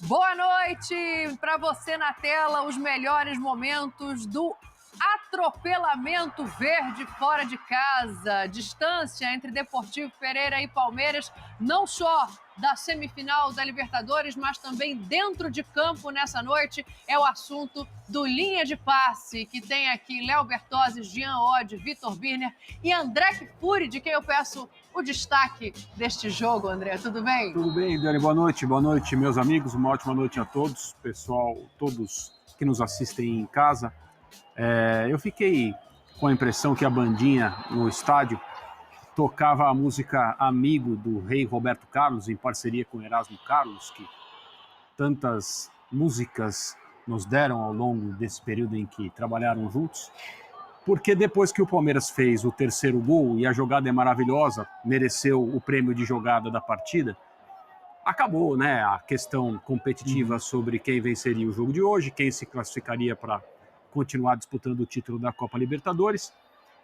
Boa noite para você na tela, os melhores momentos do atropelamento verde fora de casa. Distância entre Deportivo Pereira e Palmeiras, não só da semifinal da Libertadores, mas também dentro de campo nessa noite, é o assunto do Linha de Passe, que tem aqui Léo Bertozzi, Jean Oddi, Vitor Birner e André Kfouri, de quem eu peço o destaque deste jogo. André, tudo bem? Tudo bem, Dani, boa noite, meus amigos, uma ótima noite a todos, pessoal, todos que nos assistem em casa. Eu fiquei com a impressão que a bandinha no estádio tocava a música Amigo do rei Roberto Carlos, em parceria com Erasmo Carlos, que tantas músicas nos deram ao longo desse período em que trabalharam juntos. Porque depois que o Palmeiras fez o terceiro gol, e a jogada é maravilhosa, mereceu o prêmio de jogada da partida, acabou, né, a questão competitiva sobre quem venceria o jogo de hoje, quem se classificaria para continuar disputando o título da Copa Libertadores.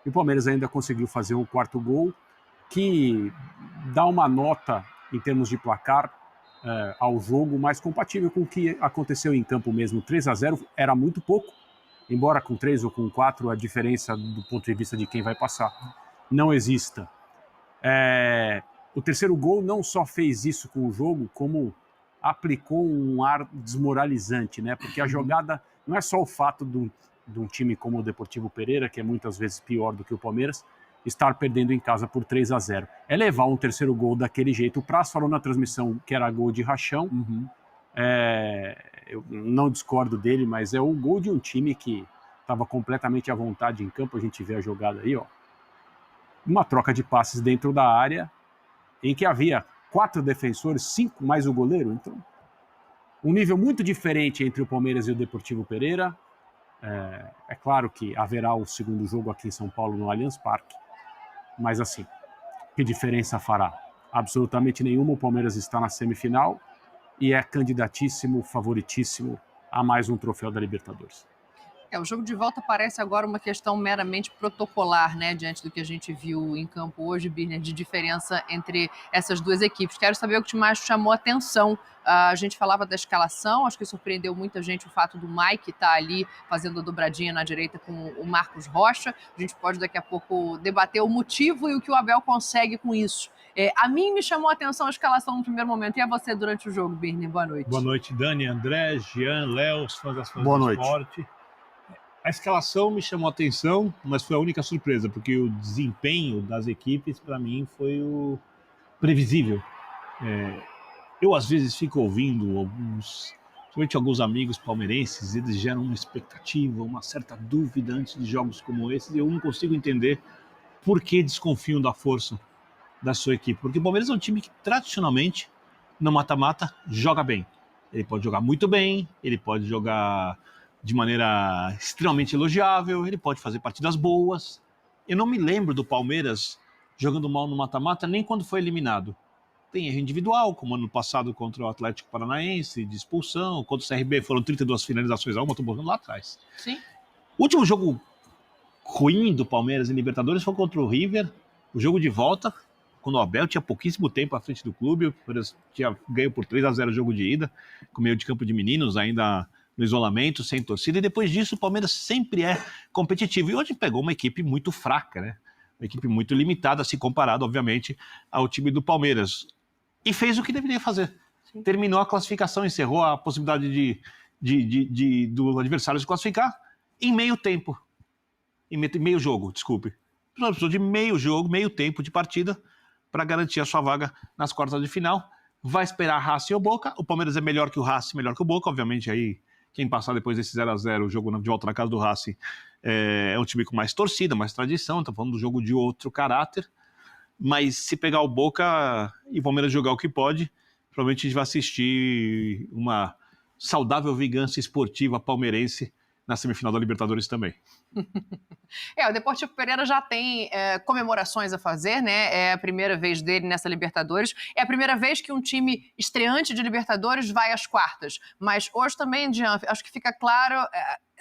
E o Palmeiras ainda conseguiu fazer um quarto gol que dá uma nota em termos de placar ao jogo mais compatível com o que aconteceu em campo mesmo. 3-0 era muito pouco, embora com 3 ou com 4 a diferença do ponto de vista de quem vai passar não exista. O terceiro gol não só fez isso com o jogo, como aplicou um ar desmoralizante, né? Porque a jogada não é só o fato de um time como o Deportivo Pereira, que é muitas vezes pior do que o Palmeiras, estar perdendo em casa por 3-0. É levar um terceiro gol daquele jeito. O Praz falou na transmissão que era gol de rachão. Eu não discordo dele, mas é o gol de um time que estava completamente à vontade em campo. A gente vê a jogada aí, ó. Uma troca de passes dentro da área, em que havia 4 defensores, 5 mais o goleiro. Então, um nível muito diferente entre o Palmeiras e o Deportivo Pereira. É claro que haverá o segundo jogo aqui em São Paulo, no Allianz Parque. Mas assim, que diferença fará? Absolutamente nenhuma. O Palmeiras está na semifinal e é candidatíssimo, favoritíssimo a mais um troféu da Libertadores. O jogo de volta parece agora uma questão meramente protocolar, né, diante do que a gente viu em campo hoje, Birner, de diferença entre essas duas equipes. Quero saber o que mais chamou a atenção. A gente falava da escalação, acho que surpreendeu muita gente o fato do Mike estar ali fazendo a dobradinha na direita com o Marcos Rocha. A gente pode daqui a pouco debater o motivo e o que o Abel consegue com isso. A mim me chamou a atenção a escalação no primeiro momento. E a você durante o jogo, Birner? Boa noite. Boa noite, Dani, André, Jean, Léo, os fãs das fãs Boa do noite. esporte. A escalação me chamou a atenção, mas foi a única surpresa, porque o desempenho das equipes, para mim, foi o previsível. Eu, às vezes, fico ouvindo principalmente alguns amigos palmeirenses, eles geram uma expectativa, uma certa dúvida antes de jogos como esse, e eu não consigo entender por que desconfiam da força da sua equipe. Porque o Palmeiras é um time que, tradicionalmente, no mata-mata, joga bem. Ele pode jogar muito bem, ele pode jogar de maneira extremamente elogiável, ele pode fazer partidas boas. Eu não me lembro do Palmeiras jogando mal no mata-mata, nem quando foi eliminado. Tem erro individual, como ano passado contra o Atlético Paranaense, de expulsão, contra o CRB foram 32 finalizações a uma, estou botando lá atrás. Sim. O último jogo ruim do Palmeiras em Libertadores foi contra o River, o jogo de volta, quando o Abel tinha pouquíssimo tempo à frente do clube, o Palmeiras tinha ganho por 3-0 o jogo de ida, com meio de campo de meninos, ainda no isolamento, sem torcida, e depois disso o Palmeiras sempre é competitivo. E hoje pegou uma equipe muito fraca, né? Uma equipe muito limitada, se comparado, obviamente, ao time do Palmeiras. E fez o que deveria fazer. Sim. Terminou a classificação, encerrou a possibilidade do adversário se classificar em meio tempo. Em meio jogo, desculpe. Precisou de meio jogo, meio tempo de partida para garantir a sua vaga nas quartas de final. Vai esperar Racing ou Boca. O Palmeiras é melhor que o Racing, melhor que o Boca. Obviamente, aí, quem passar depois desse 0-0, o jogo de volta na casa do Racing, é um time com mais torcida, mais tradição. Estamos falando do jogo de outro caráter. Mas se pegar o Boca e o Palmeiras jogar o que pode, provavelmente a gente vai assistir uma saudável vingança esportiva palmeirense na semifinal da Libertadores também. O Deportivo Pereira já tem comemorações a fazer, né? É a primeira vez dele nessa Libertadores. É a primeira vez que um time estreante de Libertadores vai às quartas. Mas hoje também, Jean, acho que fica claro,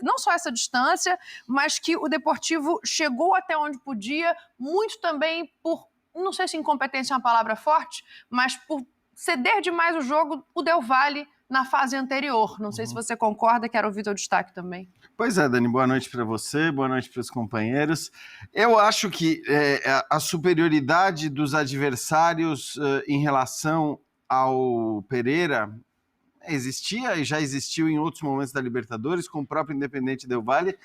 não só essa distância, mas que o Deportivo chegou até onde podia, muito também por, não sei se incompetência é uma palavra forte, mas por ceder demais o jogo, o Del Valle na fase anterior. Não sei se você concorda, quero ouvir teu destaque também. Pois é, Dani, boa noite para você, boa noite para os companheiros. Eu acho que a superioridade dos adversários em relação ao Pereira existia e já existiu em outros momentos da Libertadores, com o próprio Independente Del Valle,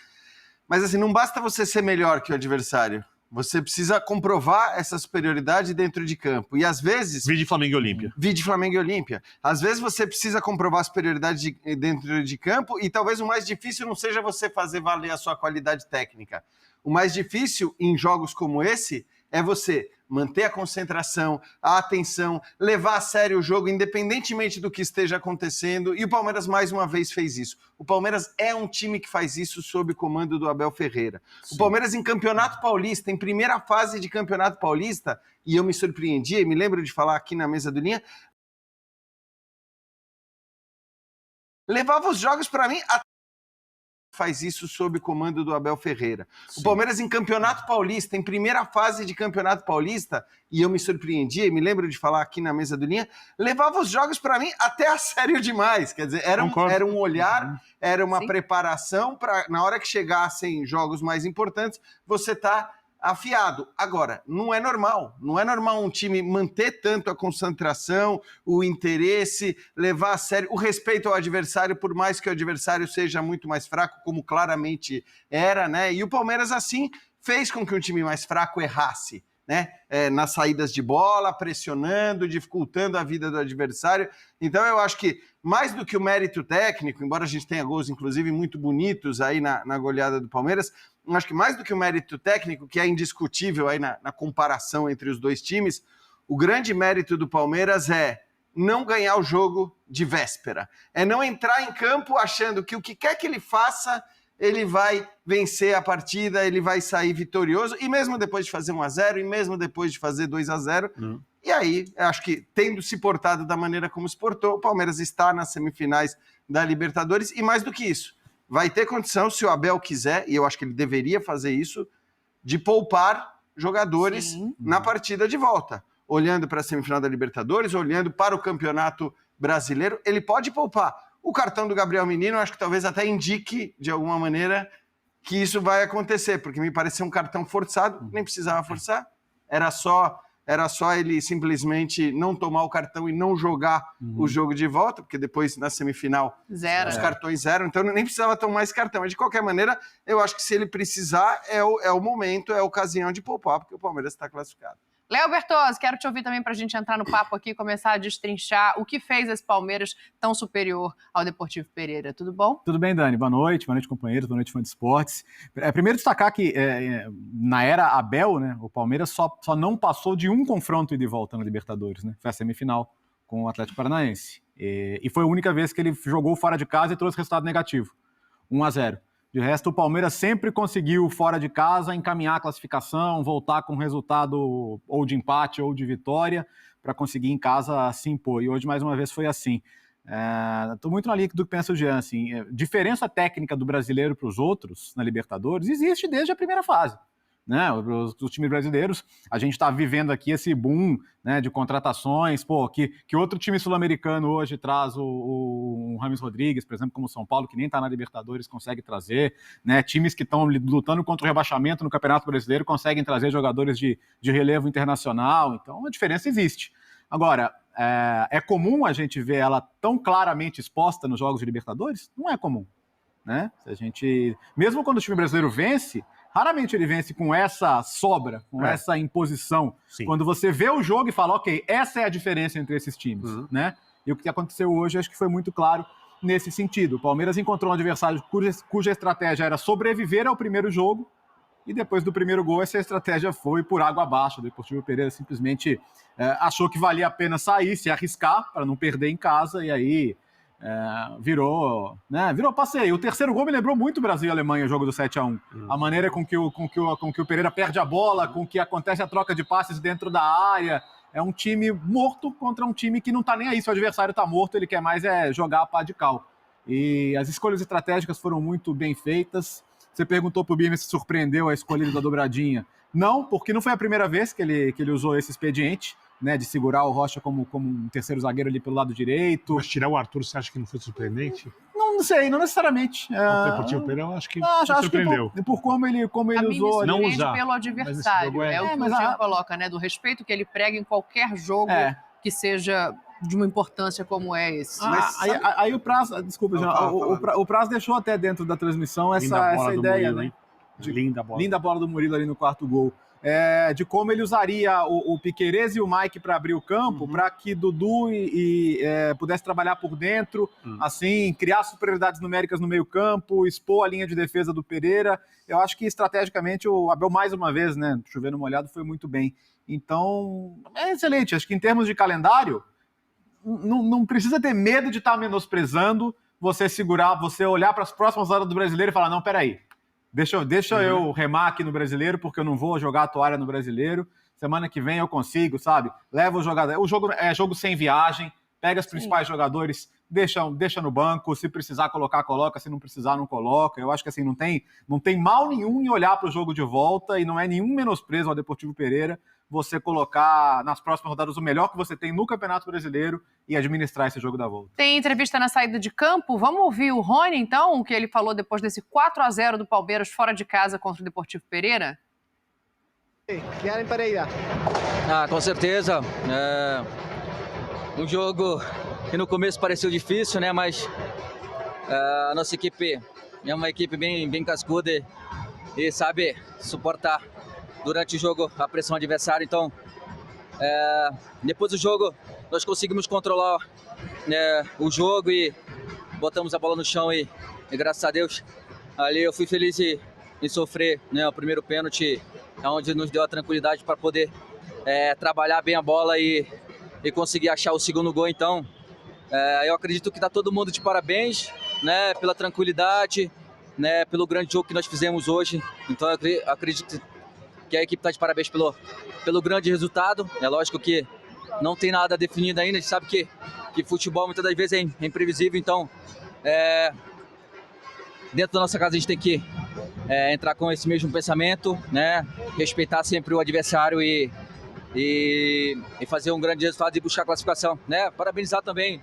mas assim, não basta você ser melhor que o adversário. Você precisa comprovar essa superioridade dentro de campo. E às vezes... Vide Flamengo e Olímpia. Vide Flamengo e Olímpia. Às vezes você precisa comprovar a superioridade dentro de campo e talvez o mais difícil não seja você fazer valer a sua qualidade técnica. O mais difícil em jogos como esse é você manter a concentração, a atenção, levar a sério o jogo, independentemente do que esteja acontecendo. E o Palmeiras, mais uma vez, fez isso. O Palmeiras é um time que faz isso sob o comando do Abel Ferreira. Sim. O Palmeiras, em Campeonato Paulista, em primeira fase de Campeonato Paulista, e eu me surpreendi, e me lembro de falar aqui na mesa do Linha, levava os jogos para mim... faz isso sob o comando do Abel Ferreira. Sim. O Palmeiras em Campeonato Paulista, em primeira fase de Campeonato Paulista, e eu me surpreendi, me lembro de falar aqui na mesa do Linha, levava os jogos para mim até a sério demais, quer dizer, era um olhar, era uma preparação para, na hora que chegassem jogos mais importantes, você tá afiado. Agora, não é normal um time manter tanto a concentração, o interesse, levar a sério, o respeito ao adversário, por mais que o adversário seja muito mais fraco, como claramente era, né? E o Palmeiras, assim, fez com que um time mais fraco errasse, né? Nas saídas de bola, pressionando, dificultando a vida do adversário. Então, eu acho que, mais do que o mérito técnico, embora a gente tenha gols, inclusive, muito bonitos aí na goleada do Palmeiras, eu acho que mais do que o mérito técnico, que é indiscutível aí na comparação entre os dois times, o grande mérito do Palmeiras é não ganhar o jogo de véspera. É não entrar em campo achando que o que quer que ele faça, ele vai vencer a partida, ele vai sair vitorioso, e mesmo depois de fazer 1-0, e mesmo depois de fazer 2-0, e aí, eu acho que, tendo se portado da maneira como se portou, o Palmeiras está nas semifinais da Libertadores, e mais do que isso, vai ter condição, se o Abel quiser, e eu acho que ele deveria fazer isso, de poupar jogadores na partida de volta. Olhando para a semifinal da Libertadores, olhando para o Campeonato Brasileiro, ele pode poupar. O cartão do Gabriel Menino, acho que talvez até indique, de alguma maneira, que isso vai acontecer, porque me pareceu um cartão forçado, nem precisava forçar, era só ele simplesmente não tomar o cartão e não jogar o jogo de volta, porque depois, na semifinal, os cartões zeram, então nem precisava tomar esse cartão. Mas, de qualquer maneira, eu acho que se ele precisar, é o momento, é a ocasião de poupar, porque o Palmeiras está classificado. Léo Bertozzi, quero te ouvir também para a gente entrar no papo aqui e começar a destrinchar o que fez esse Palmeiras tão superior ao Deportivo Pereira. Tudo bom? Tudo bem, Dani. Boa noite, companheiros, boa noite, fã de esportes. Primeiro destacar que na era Abel, né, o Palmeiras só não passou de um confronto ida e volta na Libertadores, né? Foi a semifinal com o Atlético Paranaense. E foi a única vez que ele jogou fora de casa e trouxe resultado negativo, 1-0. De resto, o Palmeiras sempre conseguiu, fora de casa, encaminhar a classificação, voltar com resultado ou de empate ou de vitória, para conseguir em casa se impor. E hoje, mais uma vez, foi assim. Estou muito na linha do que pensa o Jean. Assim, diferença técnica do brasileiro para os outros na Libertadores existe desde a primeira fase. Né, os times brasileiros, a gente está vivendo aqui esse boom, né, de contratações, que outro time sul-americano hoje traz o Rames Rodrigues, por exemplo, como o São Paulo, que nem está na Libertadores, consegue trazer, né, times que estão lutando contra o rebaixamento no Campeonato Brasileiro conseguem trazer jogadores de relevo internacional, então a diferença existe. Agora, é comum a gente ver ela tão claramente exposta nos jogos de Libertadores? Não é comum, né? Mesmo quando o time brasileiro vence, raramente ele vence com essa sobra, com essa imposição. Sim. Quando você vê o jogo e fala, ok, essa é a diferença entre esses times, né? E o que aconteceu hoje, acho que foi muito claro nesse sentido. O Palmeiras encontrou um adversário cuja estratégia era sobreviver ao primeiro jogo, e depois do primeiro gol, essa estratégia foi por água abaixo. O Deportivo Pereira simplesmente achou que valia a pena sair, se arriscar, para não perder em casa, e aí virou passeio. O terceiro gol me lembrou muito Brasil e Alemanha, o jogo do 7-1. A maneira com que o Pereira perde a bola, com que acontece a troca de passes dentro da área. É um time morto contra um time que não está nem aí. Se o adversário está morto, ele quer mais jogar a pá de cal. E as escolhas estratégicas foram muito bem feitas. Você perguntou para o Bima se surpreendeu a escolha da dobradinha. Não, porque não foi a primeira vez que ele usou esse expediente. né, de segurar o Rocha como um terceiro zagueiro ali pelo lado direito. Mas tirar o Arthur, você acha que não foi surpreendente? Não sei, não necessariamente. O Deportivo Pereira, eu acho que surpreendeu. Que por como ele usou. A mim me surpreende usar. pelo adversário. É o que o Jean coloca, né? Do respeito que ele prega em qualquer jogo que seja de uma importância como é esse. Aí o Praz, desculpa, Jean, o Praz deixou até dentro da transmissão essa ideia, Murilo, né? Linda bola do Murilo ali no quarto gol. De como ele usaria o Piquerez e o Mike para abrir o campo, para que Dudu pudesse trabalhar por dentro, assim, criar superioridades numéricas no meio campo, expor a linha de defesa do Pereira. Eu acho que estrategicamente o Abel, mais uma vez, né, chovendo molhado, foi muito bem. Então, é excelente. Acho que em termos de calendário, não precisa ter medo de estar menosprezando, você segurar, você olhar para as próximas horas do Brasileiro e falar, não, peraí, deixa eu remar aqui no Brasileiro, porque eu não vou jogar a toalha no Brasileiro. Semana que vem eu consigo, sabe? Leva o jogador. O jogo é jogo sem viagem. Pega os principais jogadores, deixa no banco. Se precisar colocar, coloca. Se não precisar, não coloca. Eu acho que assim, não tem mal nenhum em olhar para o jogo de volta e não é nenhum menosprezo ao Deportivo Pereira você colocar nas próximas rodadas o melhor que você tem no Campeonato Brasileiro e administrar esse jogo da volta. Tem entrevista na saída de campo. Vamos ouvir o Rony, então, o que ele falou depois desse 4-0 do Palmeiras fora de casa contra o Deportivo Pereira? Ganhar Pereira. Com certeza. Um jogo que no começo pareceu difícil, né? Mas a nossa equipe é uma equipe bem cascuda e sabe suportar durante o jogo a pressão adversária. Então, depois do jogo, nós conseguimos controlar o jogo e botamos a bola no chão e graças a Deus, ali eu fui feliz em sofrer, né, o primeiro pênalti, onde nos deu a tranquilidade para poder trabalhar bem a bola e conseguir achar o segundo gol. Então, eu acredito que está todo mundo de parabéns, né, pela tranquilidade, né, pelo grande jogo que nós fizemos hoje. Então, eu acredito que a equipe está de parabéns pelo grande resultado. É lógico que não tem nada definido ainda, a gente sabe que futebol muitas das vezes é imprevisível, então dentro da nossa casa a gente tem que entrar com esse mesmo pensamento, né? Respeitar sempre o adversário e fazer um grande resultado e buscar a classificação, né? Parabenizar também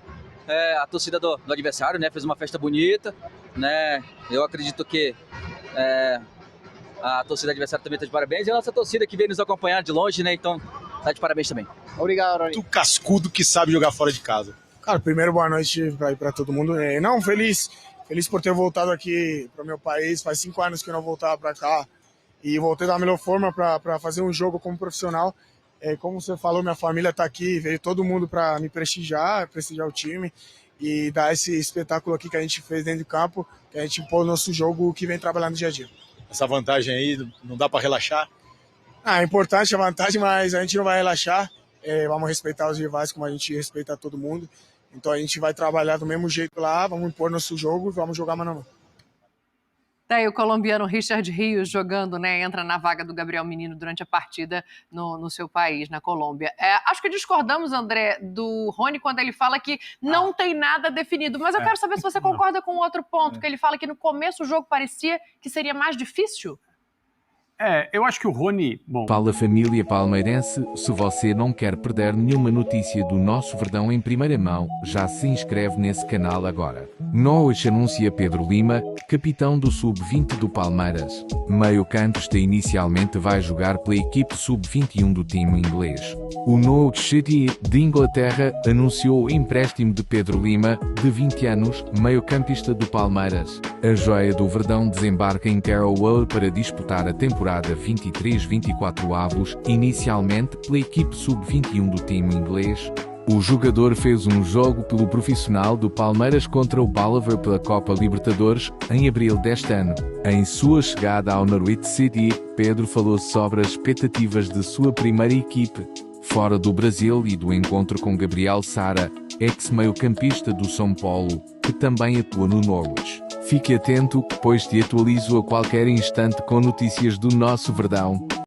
a torcida do adversário, né? Fez uma festa bonita, né? Eu acredito que a torcida adversária também está de parabéns e a nossa torcida que veio nos acompanhar de longe, né? Então tá de parabéns também. Obrigado, Rony. Tu cascudo que sabe jogar fora de casa. Cara, primeiro boa noite para todo mundo. Feliz por ter voltado aqui para o meu país. Faz 5 anos que eu não voltava para cá e voltei da melhor forma para fazer um jogo como profissional. Como você falou, minha família está aqui, veio todo mundo para me prestigiar o time e dar esse espetáculo aqui que a gente fez dentro de campo, que a gente pôs o nosso jogo que vem trabalhando no dia a dia. Essa vantagem aí, não dá para relaxar? É importante a vantagem, mas a gente não vai relaxar. Vamos respeitar os rivais como a gente respeita todo mundo. Então a gente vai trabalhar do mesmo jeito lá, vamos impor nosso jogo e vamos jogar mano a mano. Tá aí o colombiano Richard Rios jogando, né? Entra na vaga do Gabriel Menino durante a partida no seu país, na Colômbia. Acho que discordamos, André, do Rony quando ele fala que não tem nada definido. Mas eu quero saber se você concorda com outro ponto, que ele fala que no começo o jogo parecia que seria mais difícil. Eu acho que o Rony... Bom, Fala família palmeirense, se você não quer perder nenhuma notícia do nosso Verdão em primeira mão, já se inscreve nesse canal agora. Hoje anuncia Pedro Lima, capitão do Sub-20 do Palmeiras. Meio-campista inicialmente vai jogar pela equipe Sub-21 do time inglês. O Norwich City, de Inglaterra, anunciou o empréstimo de Pedro Lima, de 20 anos, meio-campista do Palmeiras. A joia do Verdão desembarca em Carroll para disputar a temporada 23-24 avos, inicialmente pela equipe Sub-21 do time inglês. O jogador fez um jogo pelo profissional do Palmeiras contra o Bolivar pela Copa Libertadores, em abril deste ano. Em sua chegada ao Norwich City, Pedro falou sobre as expectativas de sua primeira equipe, fora do Brasil e do encontro com Gabriel Sara, ex-meio-campista do São Paulo, que também atua no Norwich. Fique atento, pois te atualizo a qualquer instante com notícias do nosso Verdão.